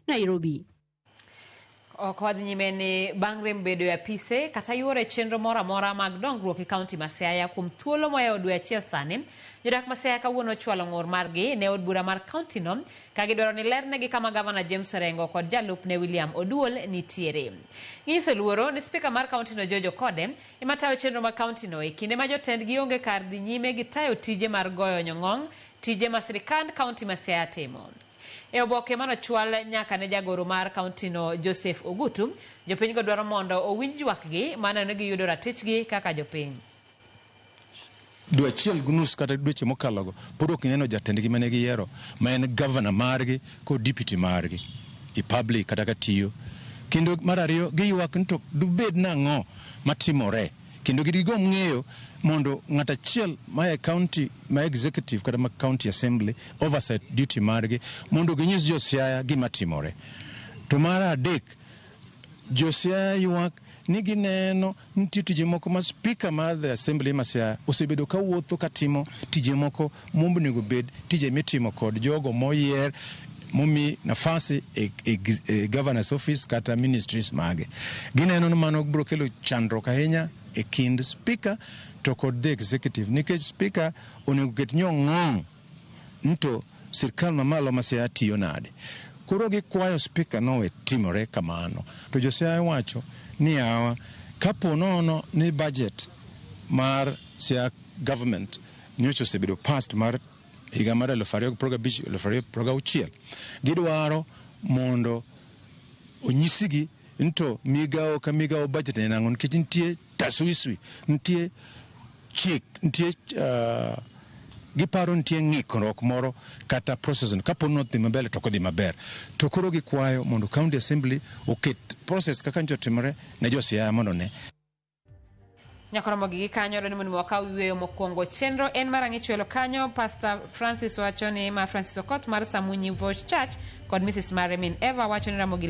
Nairobi. Okwadhi nyimeni bangre mbedo ya pise kata yore chenro mora mora mag dongruok e kaunti ma Siaya kuom thuolo moya odwe achiel sani. Jodak ma Siaya kawuono chwalo ng'ur margi ne od bura mar kaunti no ka gidwaro ni lernegi kama gavana James Orengo kod jalupne William Oduol nitiere. Nyiso luoro ni spika mar kaunti no Jojo Kode ema tayo chenro mag kaunti no e kinde ma jotendgi onge kar dhi nyime gi tayo tije mar goyo nyong'ong, tije ma sirikand kaunti ma Siaya timo. E oboke mano chwal nyaka ne jagoro mar kaunti no Joseph Ogutu, jopiny go dwaro mondo owinj ywakgi mana ne giyudo ratichgi kaka jopiny. Dwe achiel gunus kata dweche mokalogo pod ok ineno jatendgi mane giyiero ma en governor margi kod deputy margi i public kata katiyo. Kendo mar ariyo giywak ni to dubed nang'o matimore kendo gigo ng'eyo mondo ng'at achiel ma e county ma executive kata ma county assembly oversight duty margi mondo ginyis jo Siaya gima timore. To mar adek jo Siaya ywak ni gineno nitie tije moko ma speaker mar the assembly ma Siaya osebedo ka wuotho katimo tije moko monego bed tije mitimo kod jogo moyier momi nafasi e governor's office kata ministries mage. Gineno ni mano biro kelo chandruok ahinya e kind speaker to kod the executive nikech speaker onego ket nyong'ong nto sirkal mamalo ma Siaya tiyo nade. Koro gikwayo speaker no we timore kamano. To jo Siaya wacho ni awa kapo nono ni budget mar Siaya government nyocho osebedo passed mar higa mar 2025-2026 gidwaro mondo onyisigi nto migao ka migao budget ne nangon nikech nitie taswiswi nitie chik nitie giparo nitie ng'ikruok moro kata process kapo nodhi maber to kodhi maber to koro gikwayo mondo county assembly oket process kaka njotimore ne jo Siaya mondo ne Nyakoromo gigi kanyo ni moni wakaw yweyo mokwongo chenro en marang'i chwelo kanyo Pastor Francis wacho ni ma Francis Okot mar Samunyi Voice Church kod Mrs. Maremin Eva wacho ni Ramogi